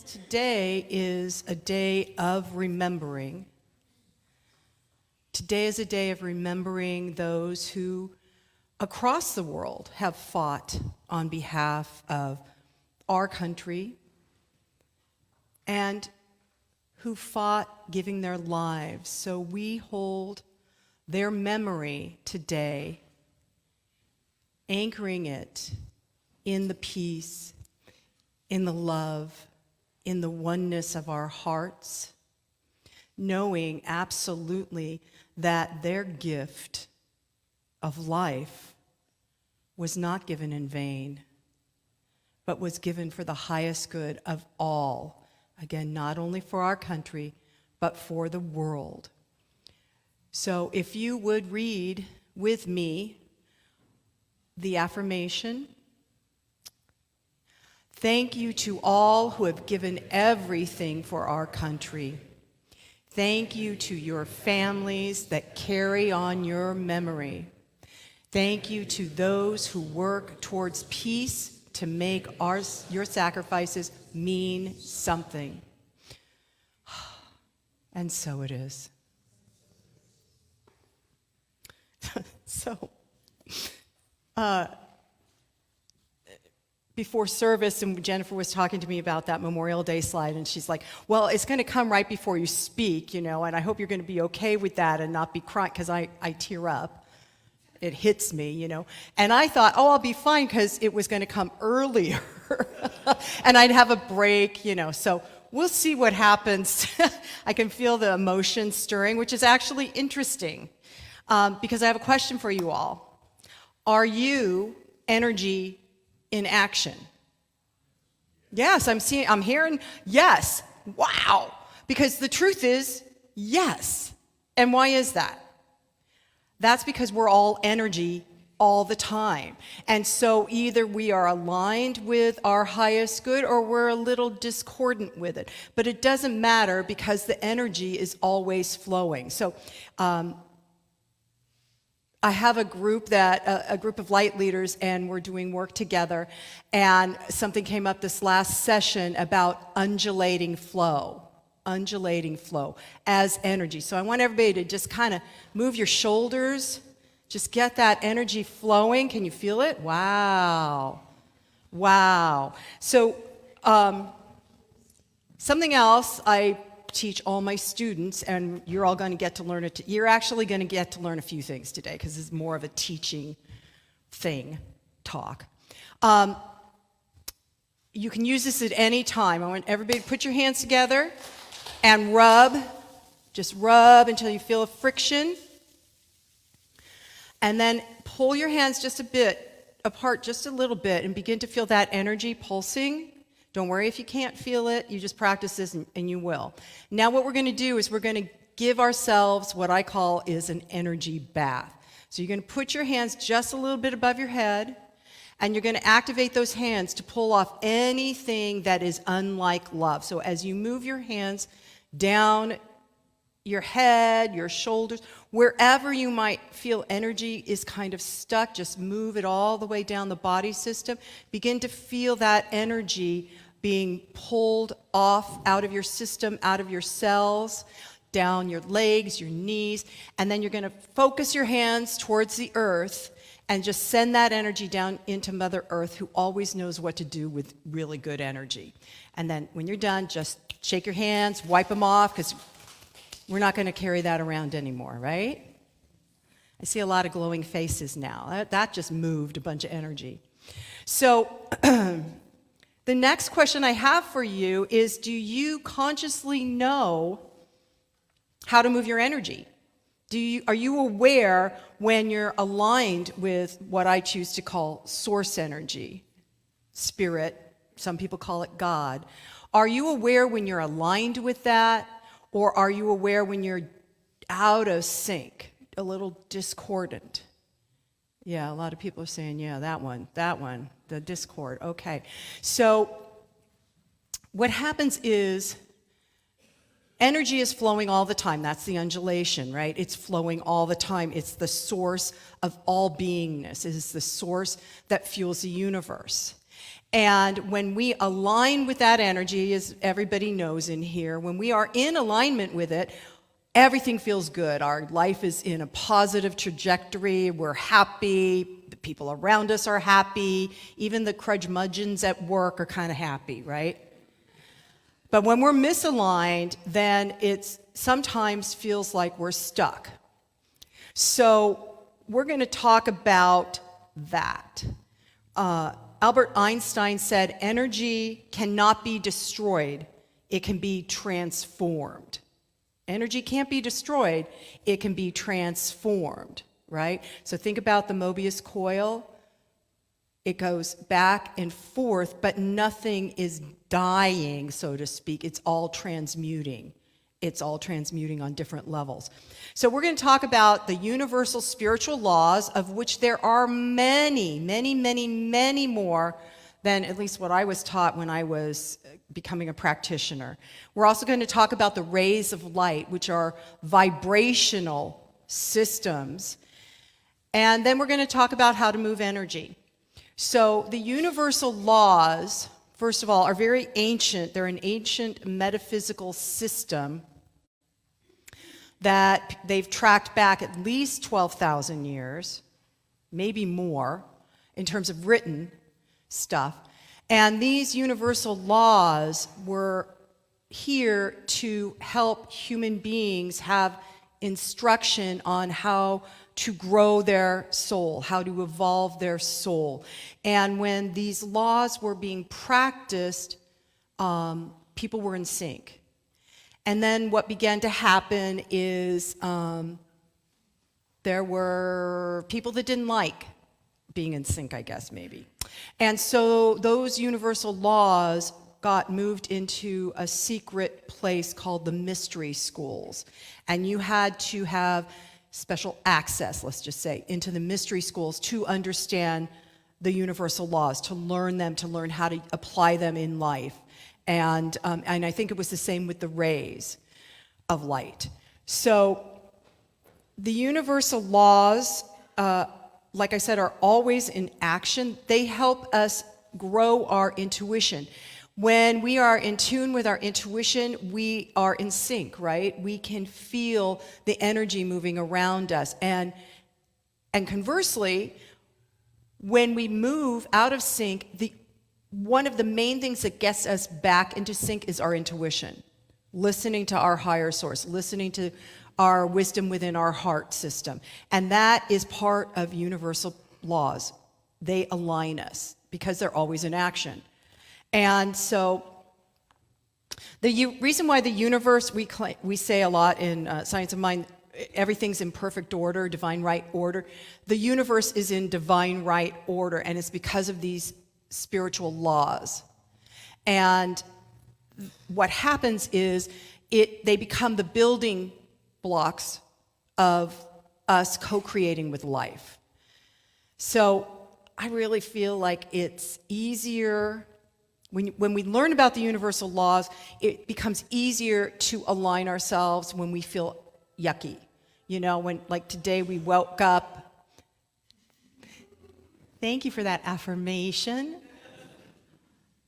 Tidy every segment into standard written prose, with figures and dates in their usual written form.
Today is a day of remembering. Today is a day of remembering those who, across the world, have fought on behalf of our country and who fought giving their lives. So we hold their memory today, anchoring it in the peace, in the love, in the oneness of our hearts, knowing absolutely that their gift of life was not given in vain, but was given for the highest good of all. Again, not only for our country, but for the world. So if you would read with me the affirmation. Thank you to all who have given everything for our country. Thank you to your families that carry on your memory. Thank you to those who work towards peace to make your sacrifices mean something. And so it is. Before service, and Jennifer was talking to me about that Memorial Day slide, and she's like, well, it's going to come right before you speak, and I hope you're going to be okay with that and not be crying, because I tear up. It hits me, And I thought, I'll be fine, because it was going to come earlier, and I'd have a break, So we'll see what happens. I can feel the emotion stirring, which is actually interesting, because I have a question for you all. Are you energy in action? Yes, I'm hearing yes. Wow. Because the truth is yes. And why is that? That's because we're all energy all the time. And so either we are aligned with our highest good or we're a little discordant with it. But it doesn't matter because the energy is always flowing. So I have a group of light leaders, and we're doing work together, and something came up this last session about undulating flow as energy. So I want everybody to just kind of move your shoulders, just get that energy flowing. Can you feel it? Wow. So something else I teach all my students, and you're all going to get to learn it. You're actually going to get to learn a few things today, because it's more of a teaching talk. You can use this at any time. I want everybody to put your hands together and rub. Just rub until you feel a friction. And then pull your hands just a bit apart, just a little bit, and begin to feel that energy pulsing. Don't worry if you can't feel it. You just practice this and you will. Now what we're going to do is we're going to give ourselves what I call is an energy bath. So you're going to put your hands just a little bit above your head, and you're going to activate those hands to pull off anything that is unlike love. So as you move your hands down your head, your shoulders, wherever you might feel energy is kind of stuck, just move it all the way down the body system. Begin to feel that energy being pulled off out of your system, out of your cells, down your legs, your knees, and then you're going to focus your hands towards the earth and just send that energy down into Mother Earth, who always knows what to do with really good energy. And then when you're done, just shake your hands, wipe them off, because we're not going to carry that around anymore, right? I see a lot of glowing faces now. That just moved a bunch of energy. So the next question I have for you is, do you consciously know how to move your energy? Are you aware when you're aligned with what I choose to call source energy, spirit, some people call it God? Are you aware when you're aligned with that, or are you aware when you're out of sync, a little discordant? Yeah, a lot of people are saying, yeah, that one, the discord. Okay. So what happens is energy is flowing all the time. That's the undulation, right? It's flowing all the time. It's the source of all beingness. It is the source that fuels the universe. And when we align with that energy, as everybody knows in here, when we are in alignment with it, everything feels good. Our life is in a positive trajectory. We're happy. The people around us are happy. Even the curmudgeons at work are kind of happy, right? But when we're misaligned, then it sometimes feels like we're stuck. So we're going to talk about that. Albert Einstein said, energy cannot be destroyed. It can be transformed. Energy can't be destroyed. It can be transformed, right? So think about the Mobius coil. It goes back and forth, but nothing is dying, so to speak. It's all transmuting. It's all transmuting on different levels. So we're going to talk about the universal spiritual laws, of which there are many, many, many, many more than at least what I was taught when I was becoming a practitioner. We're also going to talk about the rays of light, which are vibrational systems. And then we're going to talk about how to move energy. So the universal laws, first of all, are very ancient. They're an ancient metaphysical system that they've tracked back at least 12,000 years, maybe more, in terms of written stuff. And these universal laws were here to help human beings have instruction on how to grow their soul, how to evolve their soul. And when these laws were being practiced, people were in sync. And then what began to happen is there were people that didn't like being in sync, I guess, maybe. And so those universal laws got moved into a secret place called the mystery schools. And you had to have special access, let's just say, into the mystery schools to understand the universal laws, to learn them, to learn how to apply them in life. And I think it was the same with the rays of light. So the universal laws, like I said, are always in action. They help us grow our intuition. When we are in tune with our intuition, we are in sync, right? We can feel the energy moving around us. And conversely, when we move out of sync, one of the main things that gets us back into sync is our intuition. Listening to our higher source, listening to our wisdom within our heart system. And that is part of universal laws. They align us because they're always in action. And so the reason why the universe, we say a lot in Science of Mind, everything's in perfect order, divine right order. The universe is in divine right order, and it's because of these spiritual laws. And what happens is they become the building blocks of us co-creating with life. So I really feel like it's easier when we learn about the universal laws, it becomes easier to align ourselves when we feel yucky. You know, when, like today, we woke up. Thank you for that affirmation.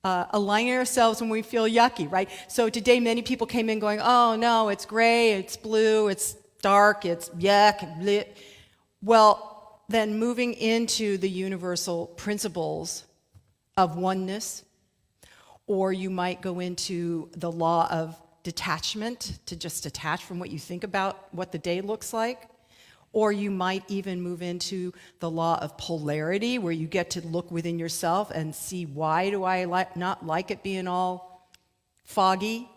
Aligning ourselves when we feel yucky, right? So today, many people came in going, oh no, it's gray, it's blue, it's dark, it's yuck, bleh. Well, then moving into the universal principles of oneness, or you might go into the law of detachment, to just detach from what you think about what the day looks like. Or you might even move into the law of polarity, where you get to look within yourself and see, why do I not like it being all foggy?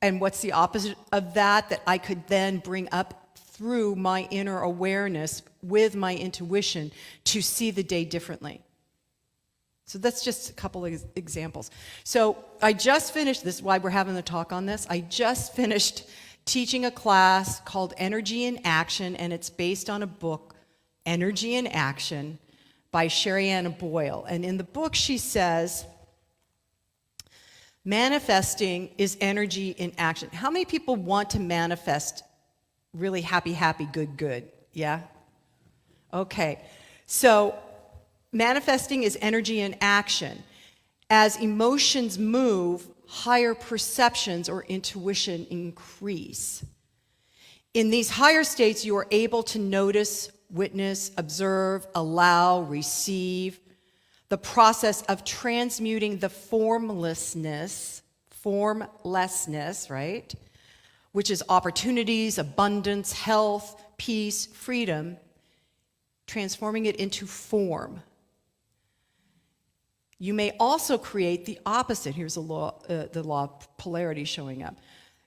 And what's the opposite of that I could then bring up through my inner awareness with my intuition to see the day differently. So that's just a couple of examples. So I just finished, this is why we're having the talk on this, I just finished teaching a class called Energy in Action, and it's based on a book, Energy in Action, by Sherry Ann Boyle. And in the book she says, manifesting is energy in action. How many people want to manifest really happy, happy, good, good? Yeah? Okay. So manifesting is energy in action. As emotions move, higher perceptions or intuition increase. In these higher states, you are able to notice, witness, observe, allow, receive the process of transmuting the formlessness, right? Which is opportunities, abundance, health, peace, freedom, transforming it into form. You may also create the opposite. Here's the law of polarity showing up.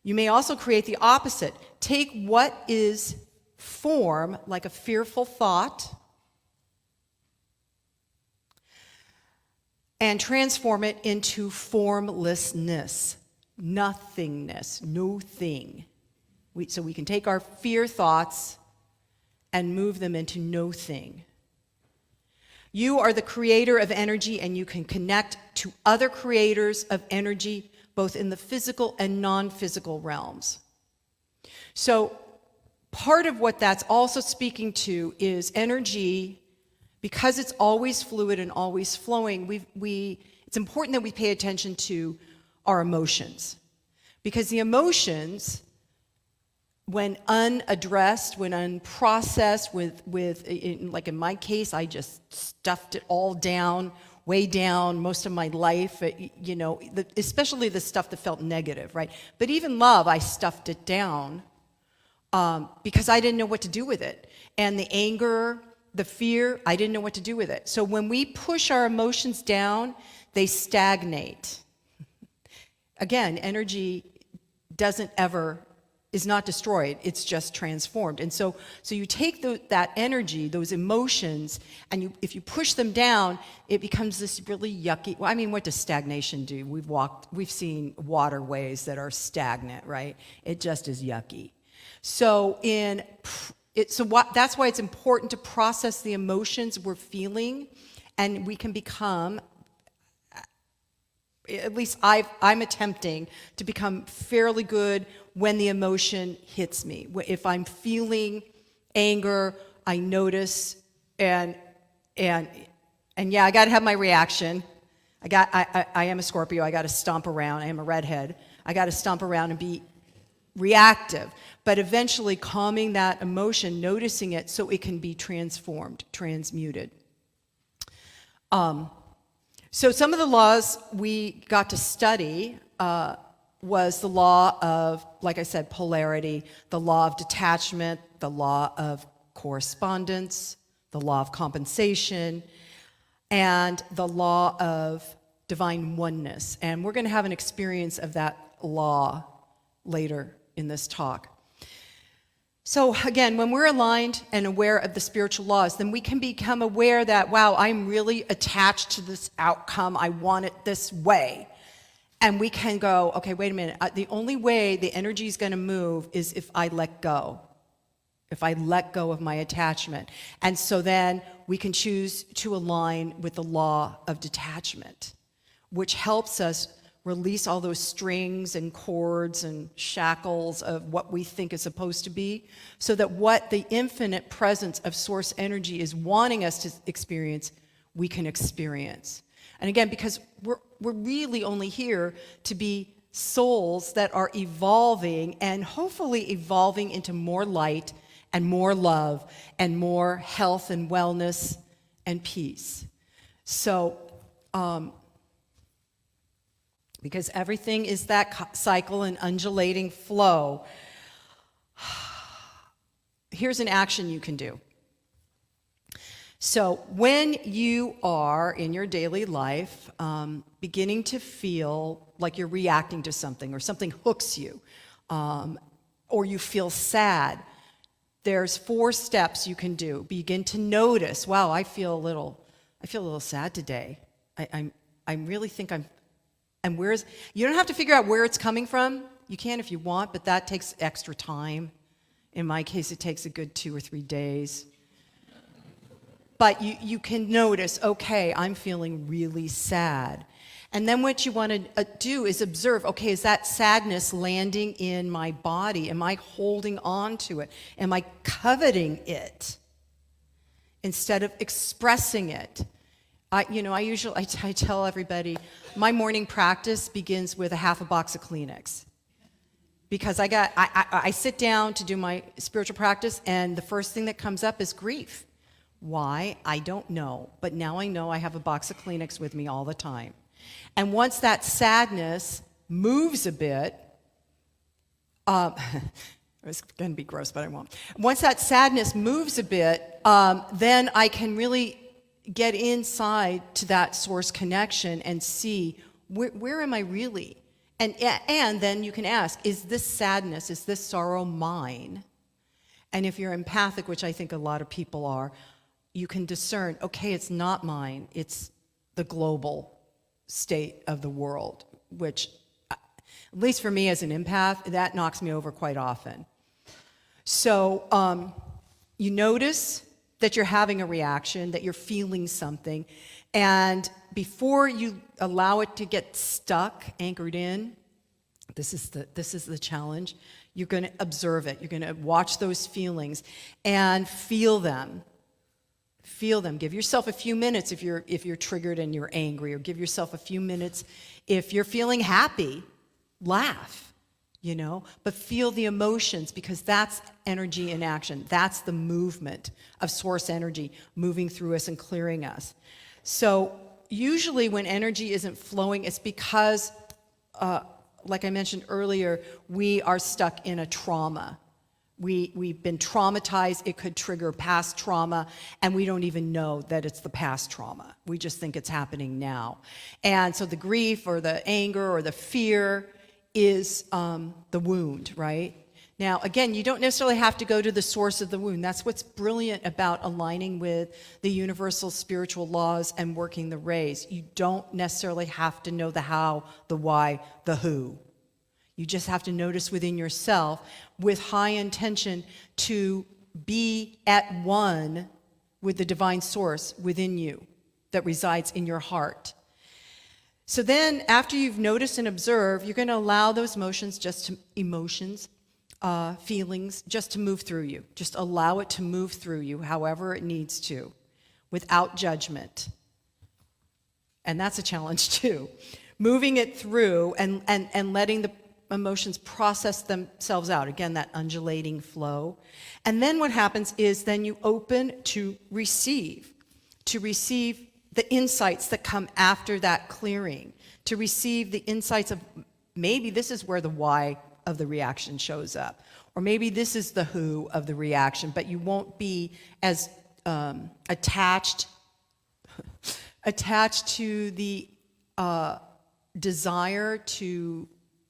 You may also create the opposite. Take what is form, like a fearful thought, and transform it into formlessness, nothingness, no thing. So we can take our fear thoughts and move them into no thing. You are the creator of energy, and you can connect to other creators of energy, both in the physical and non-physical realms. So part of what that's also speaking to is energy. Because it's always fluid and always flowing, it's important that we pay attention to our emotions. Because the emotions, when unaddressed, when unprocessed, like in my case, I just stuffed it all down, way down most of my life, especially the stuff that felt negative, right? But even love, I stuffed it down because I didn't know what to do with it. And the anger, the fear, I didn't know what to do with it. So when we push our emotions down, they stagnate. Again, energy is not destroyed, it's just transformed. And so you take that energy, those emotions, and if you push them down, it becomes this really yucky. Well, I mean, what does stagnation do? We've seen waterways that are stagnant, right? It just is yucky. That's why it's important to process the emotions we're feeling, and we can become, at least I'm attempting to become fairly good when the emotion hits me. If I'm feeling anger, I notice, and yeah, I got to have my reaction. I am a Scorpio. I got to stomp around. I am a redhead. I got to stomp around and be reactive, but eventually calming that emotion, noticing it so it can be transformed, transmuted. So some of the laws we got to study was the law of, like I said, polarity, the law of detachment, the law of correspondence, the law of compensation, and the law of divine oneness. And we're going to have an experience of that law later in this talk. So again, when we're aligned and aware of the spiritual laws, then we can become aware that, wow, I'm really attached to this outcome. I want it this way. And we can go, okay, wait a minute. The only way the energy is going to move is if I let go. If I let go of my attachment. And so then we can choose to align with the law of detachment, which helps us release all those strings and cords and shackles of what we think is supposed to be, so that what the infinite presence of source energy is wanting us to experience, we can experience. And again, because we're really only here to be souls that are evolving, and hopefully evolving into more light and more love and more health and wellness and peace. So, because everything is that cycle and undulating flow. Here's an action you can do. So when you are in your daily life beginning to feel like you're reacting to something, or something hooks you, or you feel sad, there's 4 steps you can do. Begin to notice, wow, I feel a little sad today. I really think and you don't have to figure out where it's coming from. You can if you want, but that takes extra time. In my case, it takes a good 2 or 3 days. But you can notice, okay, I'm feeling really sad. And then what you want to do is observe, okay, is that sadness landing in my body? Am I holding on to it? Am I coveting it instead of expressing it? I tell everybody, my morning practice begins with a half a box of Kleenex. Because I sit down to do my spiritual practice, and the first thing that comes up is grief. Why? I don't know. But now I know I have a box of Kleenex with me all the time. And once that sadness moves a bit, it's going to be gross, but I won't. Once that sadness moves a bit, then I can really get inside to that source connection and see where am I really? And then you can ask, is this sadness, is this sorrow mine? And if you're empathic, which I think a lot of people are, you can discern, okay, it's not mine, it's the global state of the world, which, at least for me as an empath, that knocks me over quite often. So you notice that you're having a reaction, that you're feeling something, and before you allow it to get stuck, anchored in, this is the challenge. You're going to observe it. You're going to watch those feelings and feel them. Feel them. Give yourself a few minutes if you're triggered and you're angry, or give yourself a few minutes if you're feeling happy. Laugh, but feel the emotions, because that's energy in action. That's the movement of source energy moving through us and clearing us. So usually when energy isn't flowing, it's because, like I mentioned earlier, we are stuck in a trauma. We've been traumatized. It could trigger past trauma, and we don't even know that it's the past trauma. We just think it's happening now. And so the grief or the anger or the fear is the wound, right? Now, again, you don't necessarily have to go to the source of the wound. That's what's brilliant about aligning with the universal spiritual laws and working the rays. You don't necessarily have to know the how, the why, the who. You just have to notice within yourself with high intention to be at one with the divine source within you that resides in your heart. So then, after you've noticed and observed, you're going to allow those feelings just to move through you. Just allow it to move through you however it needs to, without judgment. And that's a challenge too. Moving it through and letting the emotions process themselves out. Again, that undulating flow. And then what happens is then you open to receive the insights that come after that clearing, to receive the insights of maybe this is where the why of the reaction shows up, or maybe this is the who of the reaction, but you won't be as attached to the desire to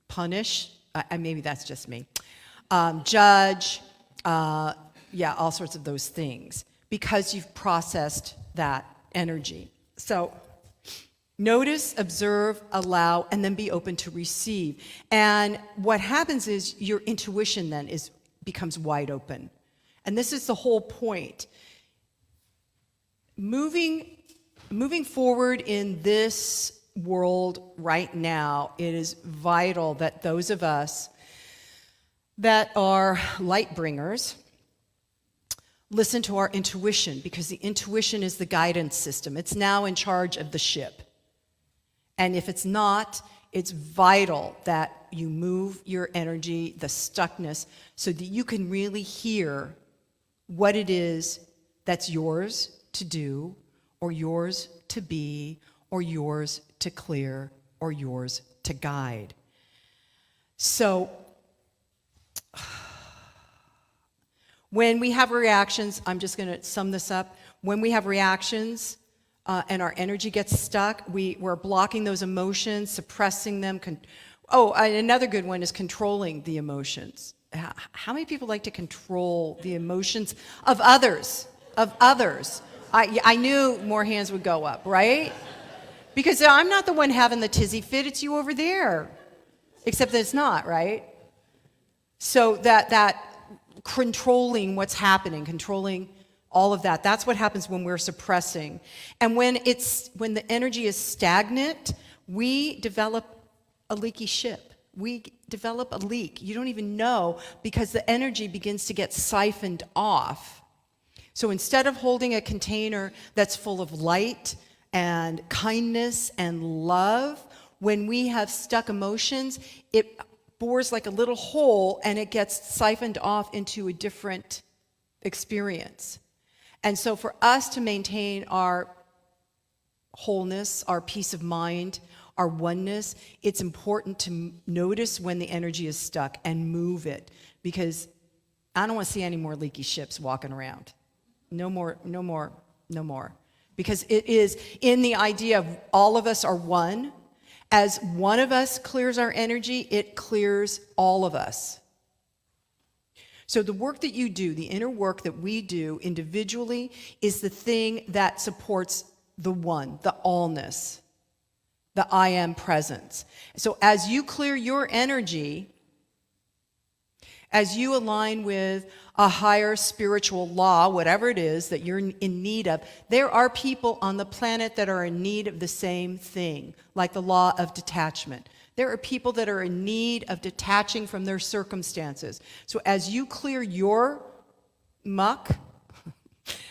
punish, maybe that's just me, judge, all sorts of those things, because you've processed that energy. So notice, observe, allow, and then be open to receive. And what happens is your intuition then becomes wide open. And this is the whole point. Moving forward in this world right now, it is vital that those of us that are light bringers listen to our intuition, because the intuition is the guidance system. It's now in charge of the ship. And if it's not, it's vital that you move your energy, the stuckness, so that you can really hear what it is that's yours to do, or yours to be, or yours to clear, or yours to guide. So, when we have reactions, I'm just going to sum this up. When we have reactions and our energy gets stuck, we're blocking those emotions, suppressing them. Another good one is controlling the emotions. How many people like to control the emotions of others? I knew more hands would go up, right? Because I'm not the one having the tizzy fit, it's you over there. Except that it's not, right? So that controlling what's happening, controlling all of that, that's what happens when we're suppressing. And when the energy is stagnant, we develop a leaky ship. We develop a leak. You don't even know, because the energy begins to get siphoned off. So instead of holding a container that's full of light and kindness and love, when we have stuck emotions, it bores like a little hole and it gets siphoned off into a different experience. And so for us to maintain our wholeness, our peace of mind, our oneness, it's important to notice when the energy is stuck and move it, because I don't want to see any more leaky ships walking around. No more, no more, no more. Because it is in the idea of all of us are one. As one of us clears our energy, it clears all of us. So the work that you do, the inner work that we do individually, is the thing that supports the one, the allness, the I am presence. So as you clear your energy, as you align with a higher spiritual law, whatever it is that you're in need of, there are people on the planet that are in need of the same thing, like the law of detachment. There are people that are in need of detaching from their circumstances. So as you clear your muck,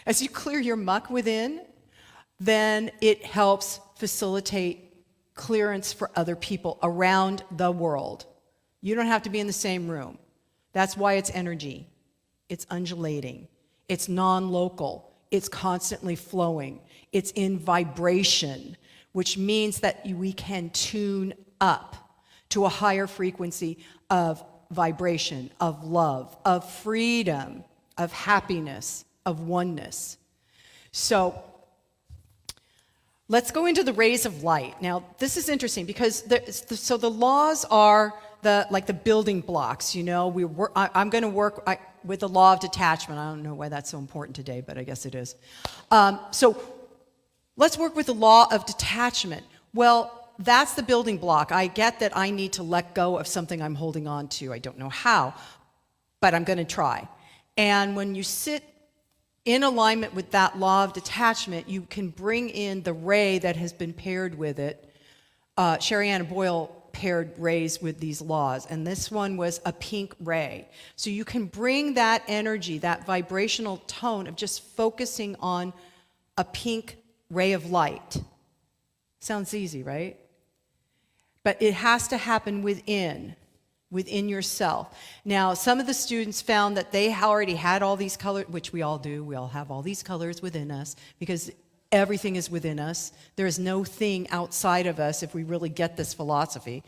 as you clear your muck within, then it helps facilitate clearance for other people around the world. You don't have to be in the same room. That's why it's energy. It's undulating. It's non-local. It's constantly flowing. It's in vibration, which means that we can tune up to a higher frequency of vibration, of love, of freedom, of happiness, of oneness. So let's go into the rays of light. Now, this is interesting because so the laws are like the building blocks, you know. I'm going to work with the law of detachment. I don't know why that's so important today, but I guess it is. So let's work with the law of detachment. Well, that's the building block. I get that I need to let go of something I'm holding on to. I don't know how, but I'm going to try. And when you sit in alignment with that law of detachment, you can bring in the ray that has been paired with it. Sherry Ann Boyle paired rays with these laws, and this one was a pink ray. So you can bring that energy, that vibrational tone of just focusing on a pink ray of light. Sounds easy, right? But it has to happen within yourself. Now, some of the students found that they already had all these colors, which we all do. We all have all these colors within us because everything is within us. There is no thing outside of us if we really get this philosophy.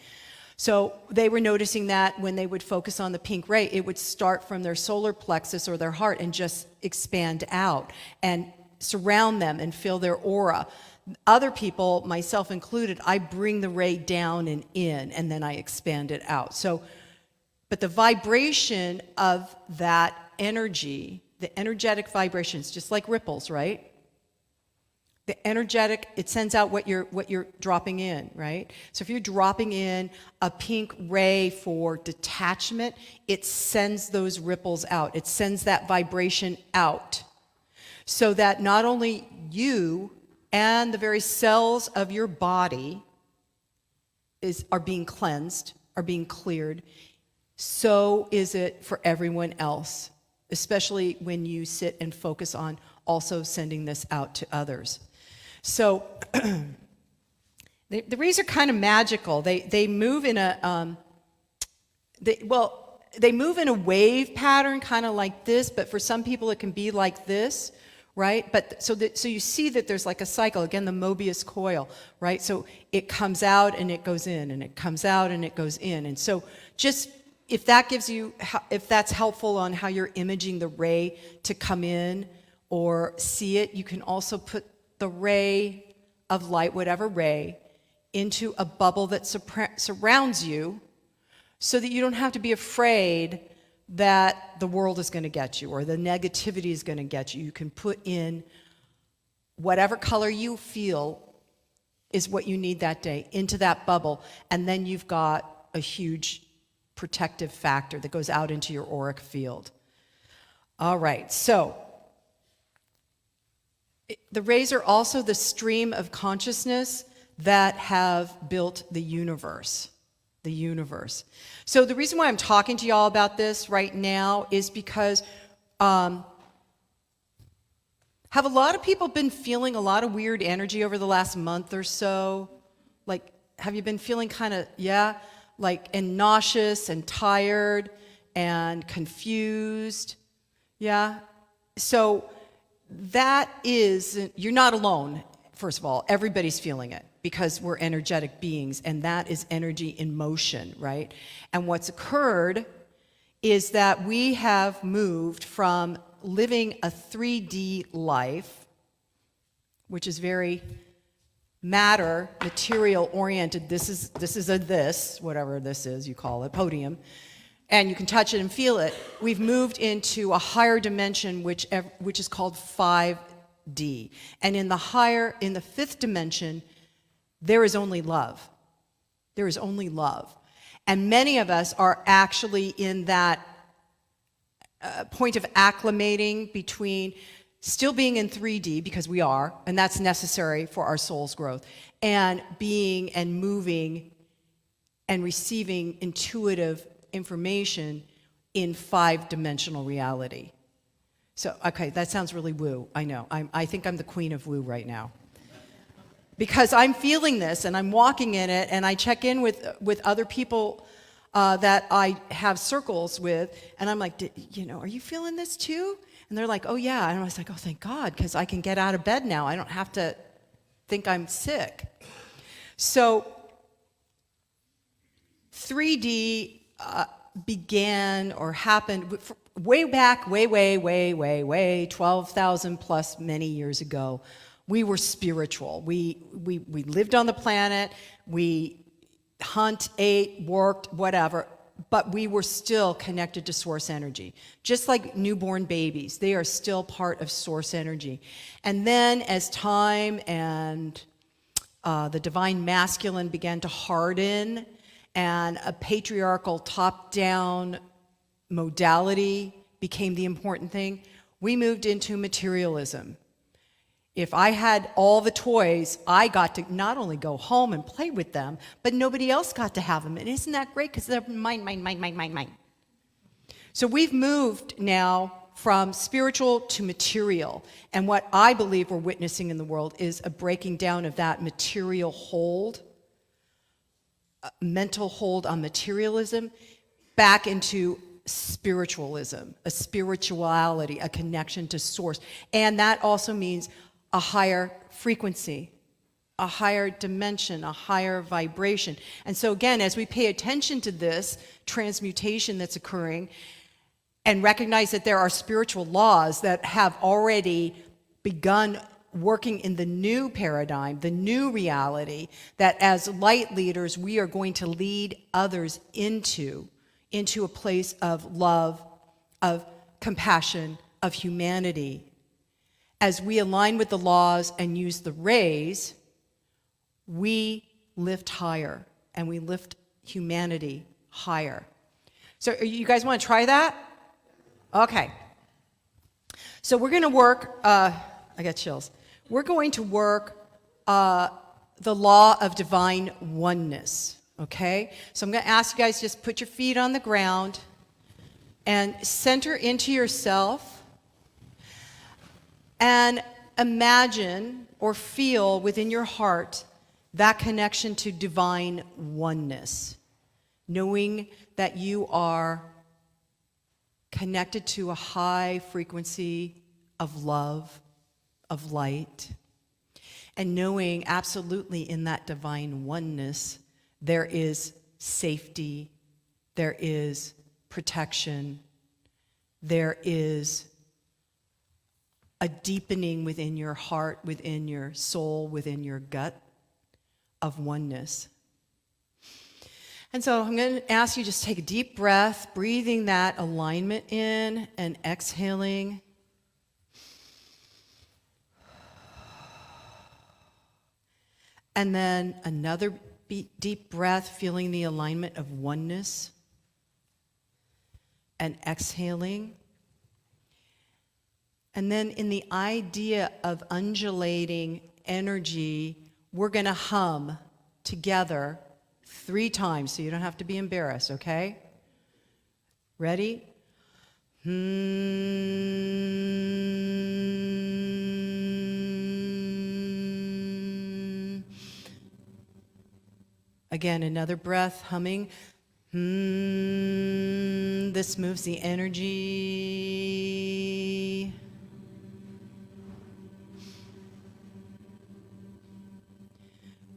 So they were noticing that when they would focus on the pink ray, it would start from their solar plexus or their heart and just expand out and surround them and fill their aura. Other people, myself included, I bring the ray down and in, and then I expand it out. So, but the vibration of that energy, the energetic vibrations, just like ripples, right? The energetic, it sends out what you're dropping in, right? So if you're dropping in a pink ray for detachment, it sends those ripples out. It sends that vibration out so that not only you and the very cells of your body are being cleansed, are being cleared, so is it for everyone else, especially when you sit and focus on also sending this out to others. So the rays are kind of magical. They move in a they move in a wave pattern, kind of like this. But for some people, it can be like this, right? But so you see that there's like a cycle again, the Mobius coil, right? So it comes out and it goes in, and it comes out and it goes in. And so just if that's helpful on how you're imaging the ray to come in or see it, you can also put the ray of light, whatever ray, into a bubble that surrounds you so that you don't have to be afraid that the world is going to get you or the negativity is going to get you. You can put in whatever color you feel is what you need that day into that bubble, and then you've got a huge protective factor that goes out into your auric field. All right, so the rays are also the stream of consciousness that have built the universe. The universe. So the reason why I'm talking to y'all about this right now is because Have a lot of people been feeling a lot of weird energy over the last month or so? Like, have you been feeling kind of, and nauseous and tired and confused? Yeah? So that is, you're not alone, first of all. Everybody's feeling it because we're energetic beings, and that is energy in motion, right? And what's occurred is that we have moved from living a 3D life, which is very material oriented. This is a whatever this is, you call it, podium, and you can touch it and feel it. We've moved into a higher dimension, which is called 5D. And in the fifth dimension, there is only love. There is only love. And many of us are actually in that point of acclimating between still being in 3D, because we are, and that's necessary for our soul's growth, and being and moving and receiving intuitive information in 5-dimensional reality. So, okay, that sounds really woo, I know. I think I'm the queen of woo right now. Because I'm feeling this, and I'm walking in it, and I check in with other people that I have circles with, and I'm like, are you feeling this too? And they're like, oh yeah. And I was like, oh, thank God, because I can get out of bed now. I don't have to think I'm sick. So 3D began or happened way back, way, 12,000 plus many years ago. We were spiritual. We lived on the planet. We hunt, ate, worked, whatever, but we were still connected to source energy. Just like newborn babies, they are still part of source energy. And then as time and the divine masculine began to harden, and a patriarchal top-down modality became the important thing, we moved into materialism. If I had all the toys, I got to not only go home and play with them, but nobody else got to have them. And isn't that great? Because they're mine. So we've moved now from spiritual to material. And what I believe we're witnessing in the world is a breaking down of that material hold, mental hold on materialism, back into spiritualism, a spirituality, a connection to source. And that also means a higher frequency, a higher dimension, a higher vibration. And so again, as we pay attention to this transmutation that's occurring and recognize that there are spiritual laws that have already begun working in the new paradigm, the new reality, that as light leaders, we are going to lead others into a place of love, of compassion, of humanity. As we align with the laws and use the rays, we lift higher, and we lift humanity higher. So you guys want to try that? Okay. So we're going to work, I got chills. We're going to work the law of divine oneness, okay? So I'm going to ask you guys just put your feet on the ground and center into yourself. And imagine or feel within your heart that connection to divine oneness, knowing that you are connected to a high frequency of love, of light, and knowing absolutely in that divine oneness there is safety, there is protection, there is a deepening within your heart, within your soul, within your gut of oneness. And so I'm going to ask you just take a deep breath, breathing that alignment in and exhaling. And then another deep breath, feeling the alignment of oneness and exhaling. And then in the idea of undulating energy, we're going to hum together 3 times, so you don't have to be embarrassed, okay? Ready? Again, another breath, humming. This moves the energy.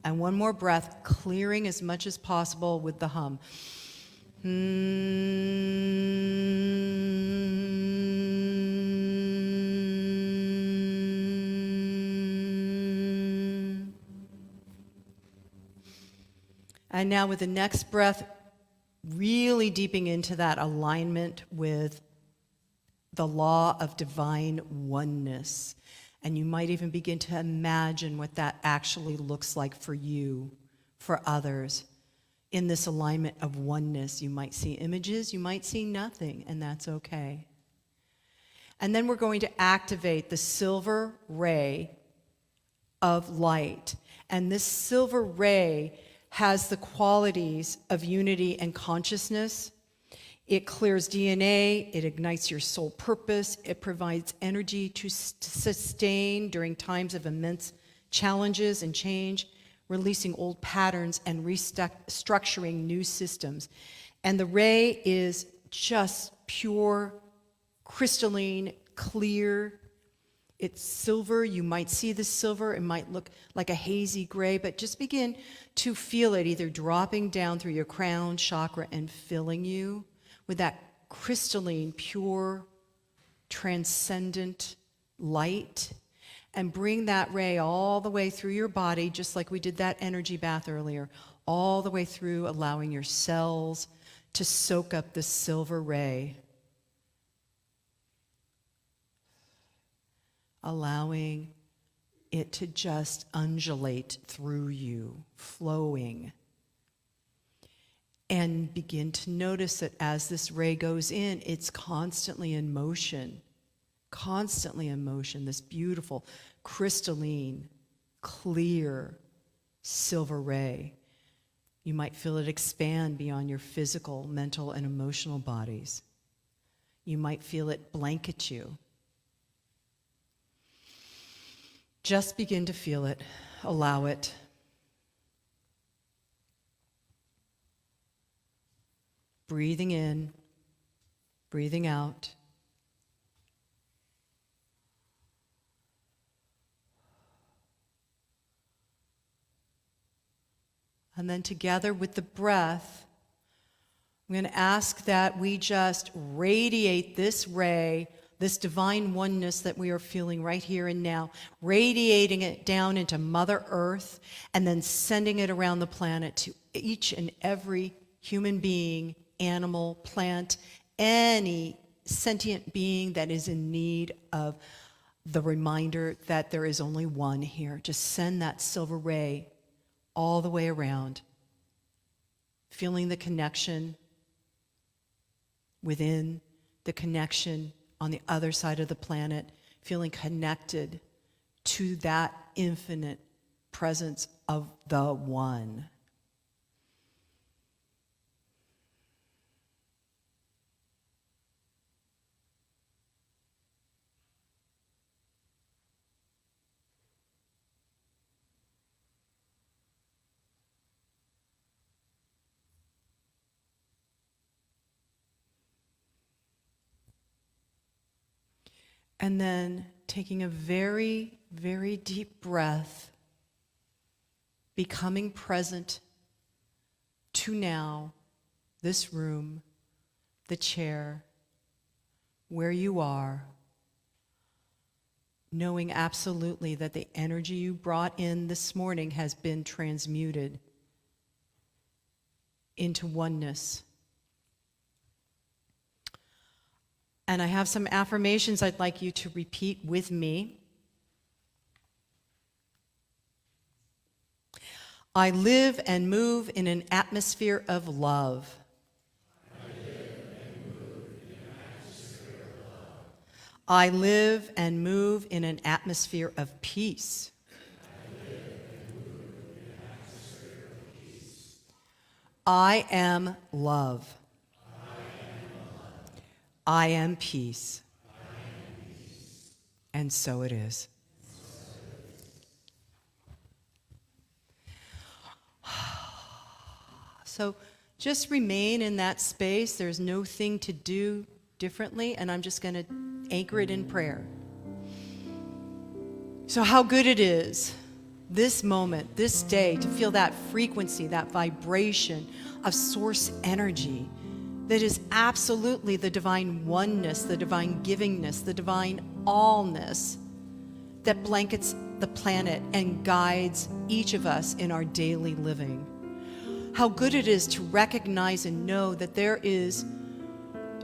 And one more breath, clearing as much as possible with the hum. And now with the next breath, really deeping into that alignment with the law of divine oneness. And you might even begin to imagine what that actually looks like for you, for others. In this alignment of oneness, you might see images, you might see nothing, and that's okay. And then we're going to activate the silver ray of light. And this silver ray has the qualities of unity and consciousness. It clears DNA, it ignites your soul purpose, it provides energy to sustain during times of immense challenges and change, releasing old patterns and restructuring new systems. And the ray is just pure, crystalline, clear. It's silver. You might see the silver. It might look like a hazy gray, but just begin to feel it either dropping down through your crown chakra and filling you with that crystalline, pure, transcendent light. And bring that ray all the way through your body, just like we did that energy bath earlier, all the way through, allowing your cells to soak up the silver ray. Allowing it to just undulate through you, flowing. And begin to notice that as this ray goes in, it's constantly in motion. Constantly in motion, this beautiful, crystalline, clear, silver ray. You might feel it expand beyond your physical, mental, and emotional bodies. You might feel it blanket you. Just begin to feel it, allow it. Breathing in, breathing out. And then together with the breath, I'm going to ask that we just radiate this ray, this divine oneness that we are feeling right here and now, radiating it down into Mother Earth and then sending it around the planet to each and every human being, animal, plant, any sentient being that is in need of the reminder that there is only one here. Just send that silver ray all the way around, feeling the connection within, the connection on the other side of the planet, feeling connected to that infinite presence of the one. And then taking a very, very deep breath, becoming present to now, this room, the chair, where you are, knowing absolutely that the energy you brought in this morning has been transmuted into oneness. And I have some affirmations I'd like you to repeat with me. I live and move in an atmosphere of love. I live and move in an atmosphere of peace. I am love. I am peace. And so it is. So just remain in that space. There's no thing to do differently, and I'm just going to anchor it in prayer. So how good it is, this moment, this day, to feel that frequency, that vibration of source energy that is absolutely the divine oneness, the divine givingness, the divine allness that blankets the planet and guides each of us in our daily living. How good it is to recognize and know that there is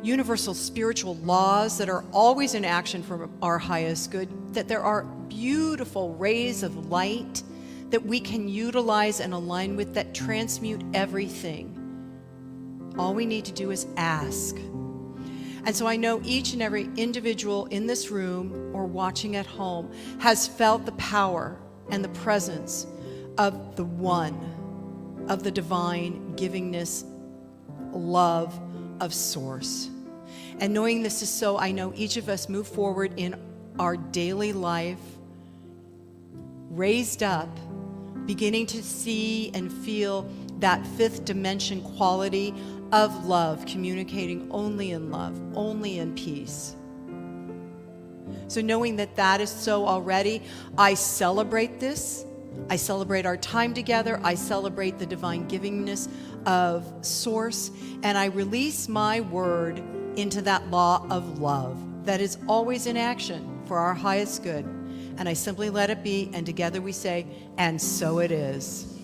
universal spiritual laws that are always in action for our highest good, that there are beautiful rays of light that we can utilize and align with that transmute everything. All we need to do is ask. And so I know each and every individual in this room or watching at home has felt the power and the presence of the one, of the divine givingness, love of source. And knowing this is so, I know each of us move forward in our daily life, raised up, beginning to see and feel that fifth dimension quality of love, communicating only in love, only in peace. So knowing that that is so already, I celebrate this. I celebrate our time together. I celebrate the divine givingness of source. And I release my word into that law of love that is always in action for our highest good. And I simply let it be. And together we say, and so it is.